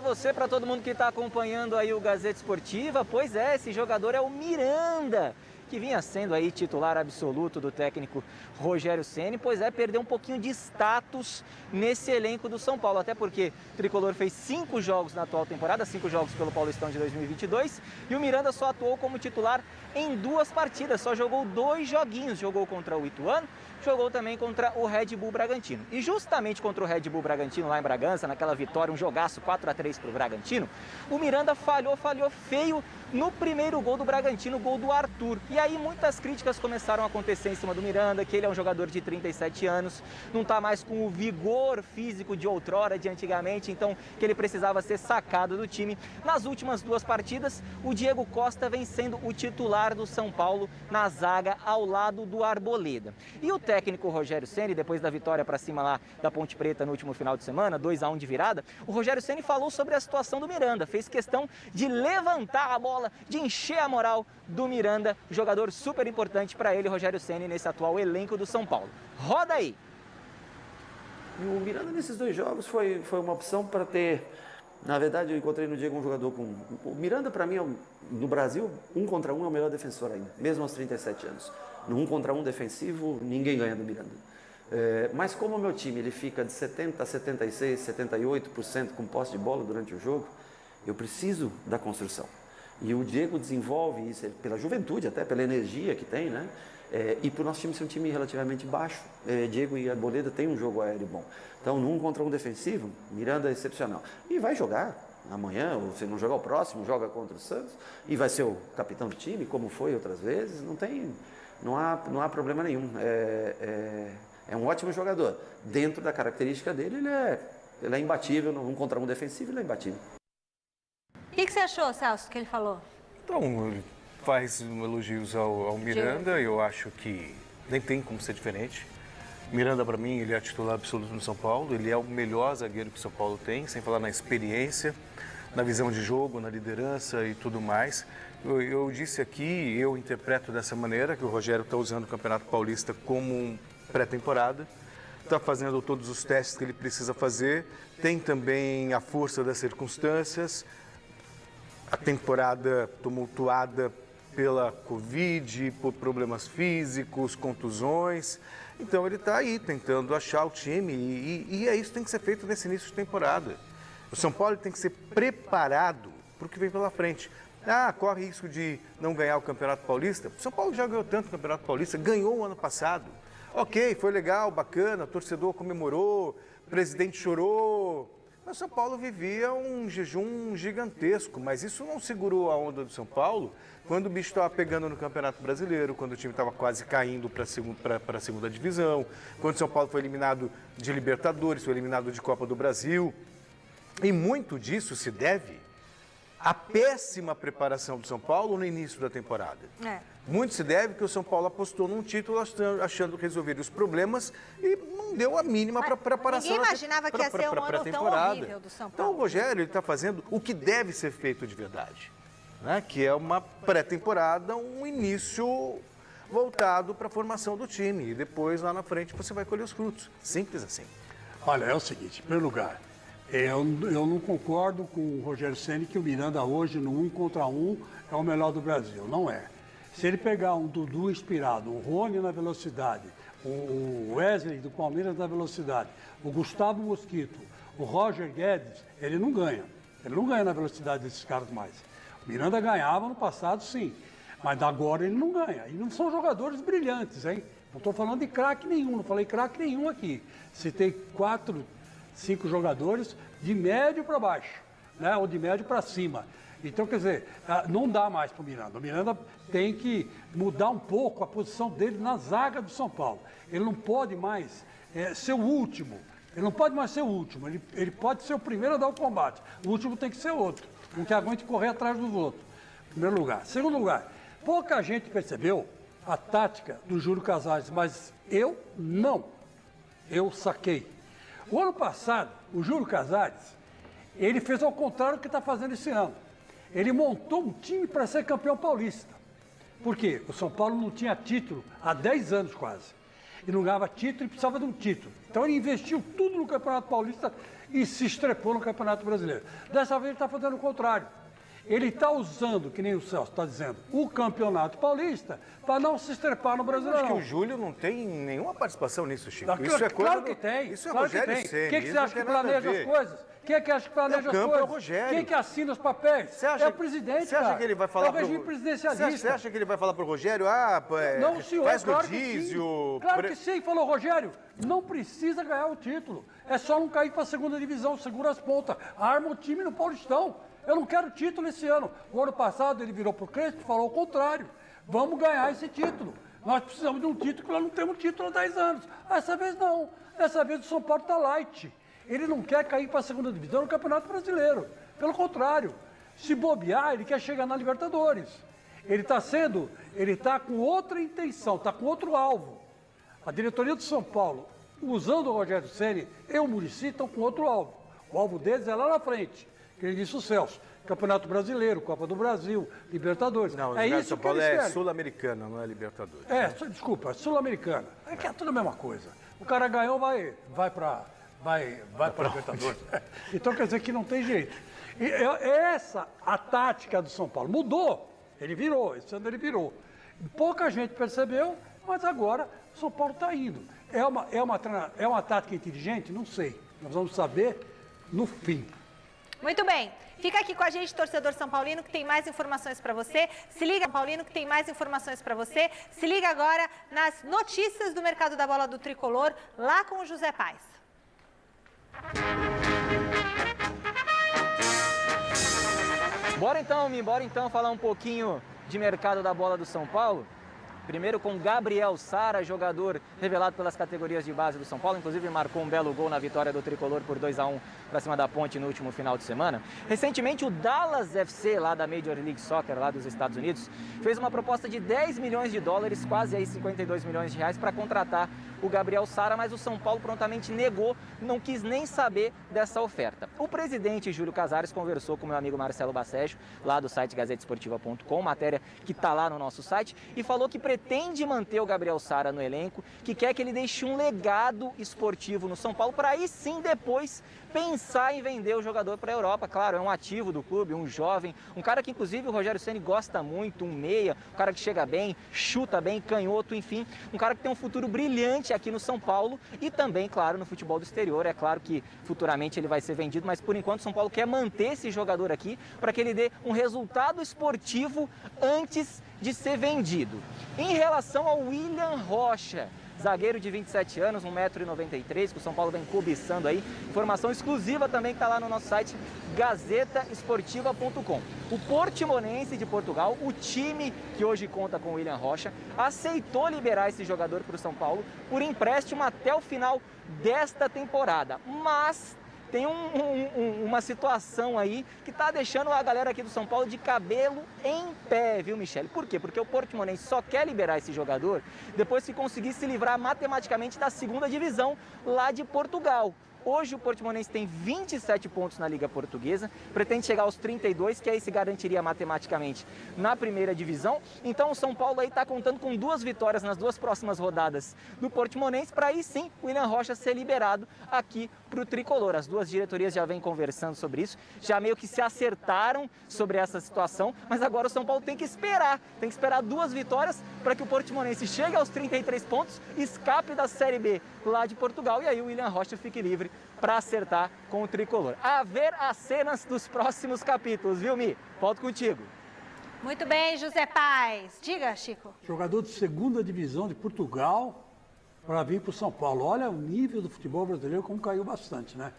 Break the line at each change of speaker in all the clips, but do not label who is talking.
você, para todo mundo que está acompanhando aí o Gazeta Esportiva. Pois é, esse jogador é o Miranda, que vinha sendo aí titular absoluto do técnico Rogério Ceni. Pois é, perdeu um pouquinho de status nesse elenco do São Paulo, até porque o Tricolor fez 5 jogos na atual temporada, 5 jogos pelo Paulistão de 2022, e o Miranda só atuou como titular em 2 partidas, só jogou 2 joguinhos, jogou contra o Ituano, jogou também contra o Red Bull Bragantino. E justamente contra o Red Bull Bragantino lá em Bragança, naquela vitória, um jogaço 4-3 para o Bragantino, o Miranda falhou feio no primeiro gol do Bragantino, o gol do Arthur. E aí muitas críticas começaram a acontecer em cima do Miranda, que ele é um jogador de 37 anos, não está mais com o vigor físico de outrora, de antigamente, então que ele precisava ser sacado do time. Nas últimas 2 partidas, o Diego Costa vem sendo o titular do São Paulo na zaga ao lado do Arboleda. E o técnico Rogério Ceni, depois da vitória para cima lá da Ponte Preta no último final de semana, 2-1 de virada, o Rogério Ceni falou sobre a situação do Miranda, fez questão de levantar a bola, de encher a moral do Miranda, jogador super importante para ele, Rogério Ceni, nesse atual elenco do São Paulo. Roda aí!
O Miranda nesses 2 jogos foi uma opção para ter... Na verdade, eu encontrei no Diego um jogador com... O Miranda, para mim, no Brasil, 1 contra 1 é o melhor defensor ainda, mesmo aos 37 anos. No 1 contra 1 defensivo, ninguém ganha do Miranda. Mas como o meu time ele fica de 70% a 76%, 78% com posse de bola durante o jogo, eu preciso da construção. E o Diego desenvolve isso pela juventude, até pela energia que tem, né? E para o nosso time ser um time relativamente baixo, Diego e Arboleda têm um jogo aéreo bom. Então, no 1 contra 1 defensivo, Miranda é excepcional. E vai jogar amanhã, ou se não jogar o próximo, joga contra o Santos, e vai ser o capitão do time, como foi outras vezes. Não há problema nenhum. É um ótimo jogador. Dentro da característica dele, ele é imbatível. No 1 contra 1 defensivo, ele é imbatível.
O que você achou, Celso, que ele falou?
Então, ele faz elogios ao Miranda. Eu acho que nem tem como ser diferente. Miranda, para mim, ele é titular absoluto no São Paulo. Ele é o melhor zagueiro que o São Paulo tem, sem falar na experiência, na visão de jogo, na liderança e tudo mais. Eu disse aqui, eu interpreto dessa maneira, que o Rogério está usando o Campeonato Paulista como pré-temporada. Está fazendo todos os testes que ele precisa fazer. Tem também a força das circunstâncias. A temporada tumultuada pela Covid, por problemas físicos, contusões. Então ele está aí tentando achar o time e é isso que tem que ser feito nesse início de temporada. O São Paulo tem que ser preparado para o que vem pela frente. Corre risco de não ganhar o Campeonato Paulista. O São Paulo já ganhou tanto o Campeonato Paulista, ganhou o ano passado. Ok, foi legal, bacana, o torcedor comemorou, o presidente chorou. Mas o São Paulo vivia um jejum gigantesco, mas isso não segurou a onda do São Paulo quando o bicho estava pegando no Campeonato Brasileiro, quando o time estava quase caindo para a segunda divisão, quando o São Paulo foi eliminado de Libertadores, foi eliminado de Copa do Brasil. E muito disso se deve à péssima preparação do São Paulo no início da temporada. Muito se deve que o São Paulo apostou num título achando que resolveria os problemas e não deu a mínima para preparação.
Ninguém imaginava que ia ser um ano tão horrível do São Paulo.
Então o Rogério está fazendo o que deve ser feito de verdade, né? Que é uma pré-temporada, um início voltado para a formação do time. E depois, lá na frente, você vai colher os frutos. Simples assim.
Olha, é o seguinte, em primeiro lugar, eu não concordo com o Rogério Ceni que o Miranda hoje, no 1 contra 1, é o melhor do Brasil. Não é. Se ele pegar um Dudu inspirado, um Rony na velocidade, o Wesley do Palmeiras na velocidade, o Gustavo Mosquito, o Roger Guedes, ele não ganha. Ele não ganha na velocidade desses caras mais. O Miranda ganhava no passado, sim. Mas agora ele não ganha. E não são jogadores brilhantes, hein? Não estou falando de craque nenhum, não falei craque nenhum aqui. Citei 4, 5 jogadores de médio para baixo, né? Ou de médio para cima. Então, quer dizer, não dá mais para o Miranda. O Miranda tem que mudar um pouco a posição dele na zaga do São Paulo. Ele não pode mais ser o último. Ele não pode mais ser o último. Ele pode ser o primeiro a dar o combate. O último tem que ser outro. Um que aguente correr atrás dos outros. Primeiro lugar. Segundo lugar, pouca gente percebeu a tática do Júlio Casares, mas eu não. Eu saquei. O ano passado, o Júlio Casares, ele fez ao contrário do que está fazendo esse ano. Ele montou um time para ser campeão paulista. Por quê? O São Paulo não tinha título há 10 anos quase. e não ganhava título e precisava de um título. Então ele investiu tudo no Campeonato Paulista e se estrepou no Campeonato Brasileiro. Dessa vez ele está fazendo o contrário. Ele está usando, que nem o Celso está dizendo, o Campeonato Paulista para não se estrepar no Brasileirão.
Acho que o Júlio não tem nenhuma participação nisso, Chico.
Isso é coisa claro que tem.
Isso é
claro
Rogério
que
Ceni.
Quem que você acha que planeja as coisas? Quem é que acha que planeja as coisas?
É o Rogério.
Quem que assina os papéis? É o presidente,
Você acha que ele vai falar
é o regime presidencialista.
Você acha que ele vai falar para o Rogério,
não, senhor,
faz
claro
rodízio?
Claro que sim, falou Rogério. Não precisa ganhar o título. É só não cair para a segunda divisão, segura as pontas. Arma o time no Paulistão. Eu não quero título esse ano. O ano passado ele virou para o Crespo e falou o contrário. Vamos ganhar esse título. Nós precisamos de um título, porque nós não temos título há 10 anos. Dessa vez não. Dessa vez o São Paulo está light. Ele não quer cair para a segunda divisão no Campeonato Brasileiro. Pelo contrário. Se bobear, ele quer chegar na Libertadores. Ele está com outra intenção, está com outro alvo. A diretoria do São Paulo, usando o Rogério Ceni e o Muricy, estão com outro alvo. O alvo deles é lá na frente. Que ele disse o Celso, Campeonato Brasileiro, Copa do Brasil, Libertadores.
Não,
é isso
São Paulo é Sul-Americana, não é Libertadores.
Desculpa, Sul-Americana. É que é tudo a mesma coisa. O cara ganhou, vai para Libertadores. Então quer dizer que não tem jeito. E essa a tática do São Paulo. Mudou. Ele virou, esse ano ele virou. Pouca gente percebeu, mas agora o São Paulo está indo. É uma tática inteligente? Não sei. Nós vamos saber no fim.
Muito bem. Fica aqui com a gente, torcedor São Paulino, que tem mais informações para você. Se liga, São Paulino, que tem mais informações para você. Se liga agora nas notícias do mercado da bola do Tricolor, lá com o José Paes.
Bora então falar um pouquinho de mercado da bola do São Paulo. Primeiro com Gabriel Sara, jogador revelado pelas categorias de base do São Paulo, inclusive marcou um belo gol na vitória do Tricolor por 2-1 para cima da Ponte no último final de semana. Recentemente o Dallas FC, lá da Major League Soccer, lá dos Estados Unidos, fez uma proposta de 10 milhões de dólares, quase aí 52 milhões de reais, para contratar o Gabriel Sara, mas o São Paulo prontamente negou, não quis nem saber dessa oferta. O presidente Júlio Casares conversou com meu amigo Marcelo Bacejo, lá do site gazetesportiva.com, matéria que está lá no nosso site, e falou que pretende manter o Gabriel Sara no elenco, que quer que ele deixe um legado esportivo no São Paulo, para aí sim depois pensar em vender o jogador para a Europa. Claro, é um ativo do clube, um jovem, um cara que inclusive o Rogério Ceni gosta muito, um meia, um cara que chega bem, chuta bem, canhoto, enfim, um cara que tem um futuro brilhante aqui no São Paulo e também, claro, no futebol do exterior. É claro que futuramente ele vai ser vendido, mas por enquanto o São Paulo quer manter esse jogador aqui para que ele dê um resultado esportivo antes de ser vendido. Em relação ao William Rocha, zagueiro de 27 anos, 1,93 m, que o São Paulo vem cobiçando aí. Informação exclusiva também que está lá no nosso site, gazetaesportiva.com. O Portimonense de Portugal, o time que hoje conta com o William Rocha, aceitou liberar esse jogador para o São Paulo por empréstimo até o final desta temporada. Mas tem uma situação aí que está deixando a galera aqui do São Paulo de cabelo em pé, viu, Michele? Por quê? Porque o Portimonense só quer liberar esse jogador depois que conseguir se livrar matematicamente da segunda divisão lá de Portugal. Hoje o Portimonense tem 27 pontos na Liga Portuguesa, pretende chegar aos 32, que aí se garantiria matematicamente na primeira divisão. Então o São Paulo aí está contando com 2 vitórias nas 2 próximas rodadas do Portimonense, para aí sim o William Rocha ser liberado aqui para o Tricolor. As 2 diretorias já vêm conversando sobre isso, já meio que se acertaram sobre essa situação, mas agora o São Paulo tem que esperar 2 vitórias para que o Portimonense chegue aos 33 pontos, escape da Série B lá de Portugal e aí o William Rocha fique livre para acertar com o Tricolor. A ver as cenas dos próximos capítulos, viu, Mi? Volto contigo.
Muito bem, José Paes. Diga, Chico.
Jogador de segunda divisão de Portugal para vir para o São Paulo. Olha o nível do futebol brasileiro como caiu bastante, né?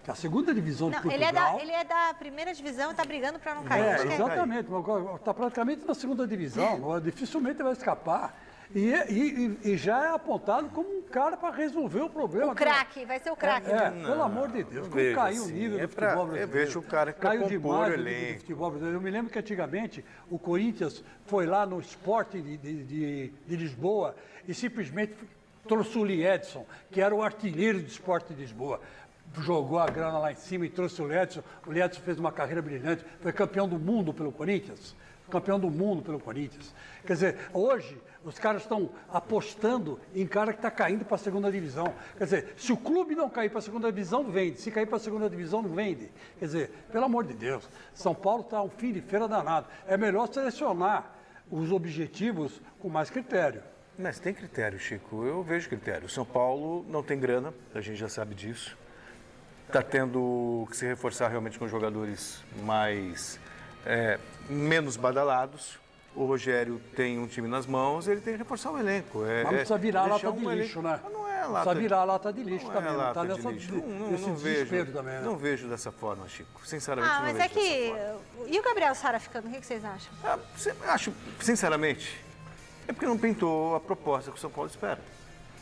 Que a segunda divisão de Portugal...
Ele é da primeira divisão e está brigando para não cair.
Exatamente. Está praticamente na segunda divisão. Dificilmente vai escapar. E já é apontado como um cara para resolver o problema.
O craque, vai ser o craque.
Pelo amor de Deus, como caiu o nível do futebol brasileiro.
Eu vejo o cara que
caiu demais
o
o nível do futebol brasileiro. Eu me lembro que antigamente o Corinthians foi lá no Sporting de Lisboa e simplesmente trouxe o Lee Edson, que era o artilheiro do Sporting de Lisboa. Jogou a grana lá em cima e trouxe o Lee Edson. O Lee Edson fez uma carreira brilhante, foi campeão do mundo pelo Corinthians. campeão do mundo pelo Corinthians. Quer dizer, hoje os caras estão apostando em cara que está caindo para a segunda divisão. Quer dizer, se o clube não cair para a segunda divisão, vende. Se cair para a segunda divisão, não vende. Quer dizer, pelo amor de Deus, São Paulo está um fim de feira danado. É melhor selecionar os objetivos com mais critério.
Mas tem critério, Chico. Eu vejo critério. O São Paulo não tem grana, a gente já sabe disso. Está tendo que se reforçar realmente com jogadores menos badalados. O Rogério tem um time nas mãos, ele tem que reforçar o elenco.
Mas não precisa virar lata de lixo, né?
Não é lata.
Precisa virar lata de lixo também.
Não
tá
de lixo. Não vejo,
também, né?
não vejo dessa forma, Chico. Sinceramente, não
mas
vejo
é que...
dessa forma.
E o Gabriel Sara ficando, o que vocês acham?
Acho, sinceramente, é porque não pintou a proposta que o São Paulo espera.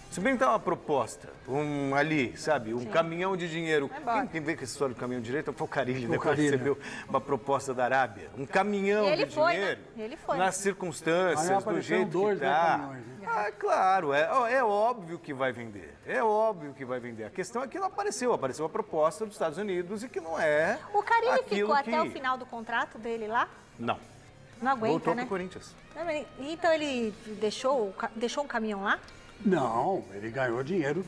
Se pintar uma proposta, um caminhão de dinheiro. Quem vê com essa história do caminhão de direito foi o Carille, né? Quando recebeu uma proposta da Arábia. Um caminhão de dinheiro.
Né? Ele foi.
Nas circunstâncias, do jeito que está. Claro, é óbvio que vai vender. É óbvio que vai vender. A questão é que não apareceu. Apareceu a proposta dos Estados Unidos e que não é.
O Carille ficou até o final do contrato dele lá?
Não.
Não aguenta,
Voltou
né?
pro Corinthians.
Então ele deixou um caminhão lá?
Não, ele ganhou dinheiro.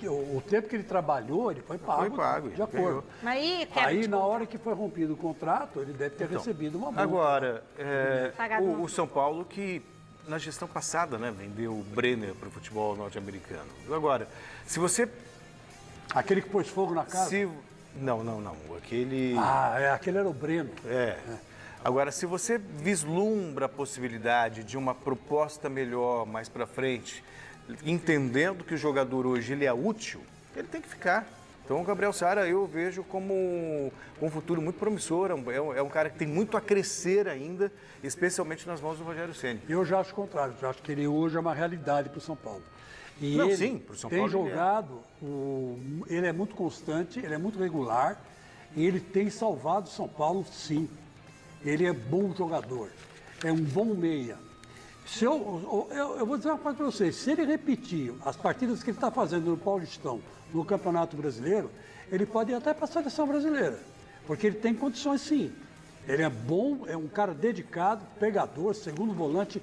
O tempo que ele trabalhou, ele foi pago.
Foi pago,
de acordo.
Mas
aí na hora que foi rompido o contrato, ele deve ter recebido uma multa.
Agora, o São Paulo que na gestão passada, né, vendeu o Brenner para o futebol norte-americano. Agora, se você...
Aquele que pôs fogo na casa?
Não. Aquele...
aquele era o Breno.
Agora, se você vislumbra a possibilidade de uma proposta melhor mais para frente, entendendo que o jogador hoje ele é útil, ele tem que ficar. Então, o Gabriel Sara eu vejo como um futuro muito promissor, é um cara que tem muito a crescer ainda, especialmente nas mãos do Rogério Ceni.
Eu já acho o contrário, eu acho que ele hoje é uma realidade para o São Paulo. E
sim, para o São Paulo
tem jogado, ele é muito constante, ele é muito regular e ele tem salvado o São Paulo, sim. Ele é bom jogador, é um bom meia. Eu vou dizer uma coisa para vocês, se ele repetir as partidas que ele está fazendo no Paulistão, no Campeonato Brasileiro, ele pode ir até para a Seleção Brasileira, porque ele tem condições sim. Ele é bom, é um cara dedicado, pegador, segundo volante,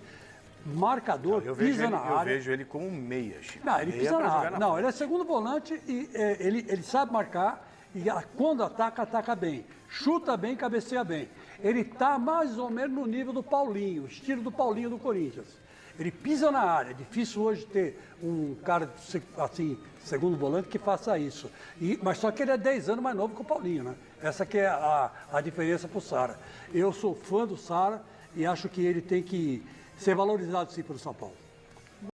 marcador, pisa na área.
Eu vejo ele como um meia, Chico.
Não, ele pisa na área. Não, ele é segundo volante e ele sabe marcar e quando ataca bem. Chuta bem, cabeceia bem. Ele está mais ou menos no nível do Paulinho, estilo do Paulinho do Corinthians. Ele pisa na área. É difícil hoje ter um cara assim, segundo volante, que faça isso. Mas só que ele é 10 anos mais novo que o Paulinho, né? Essa que é a diferença para o Sara. Eu sou fã do Sara e acho que ele tem que ser valorizado sim pelo São Paulo.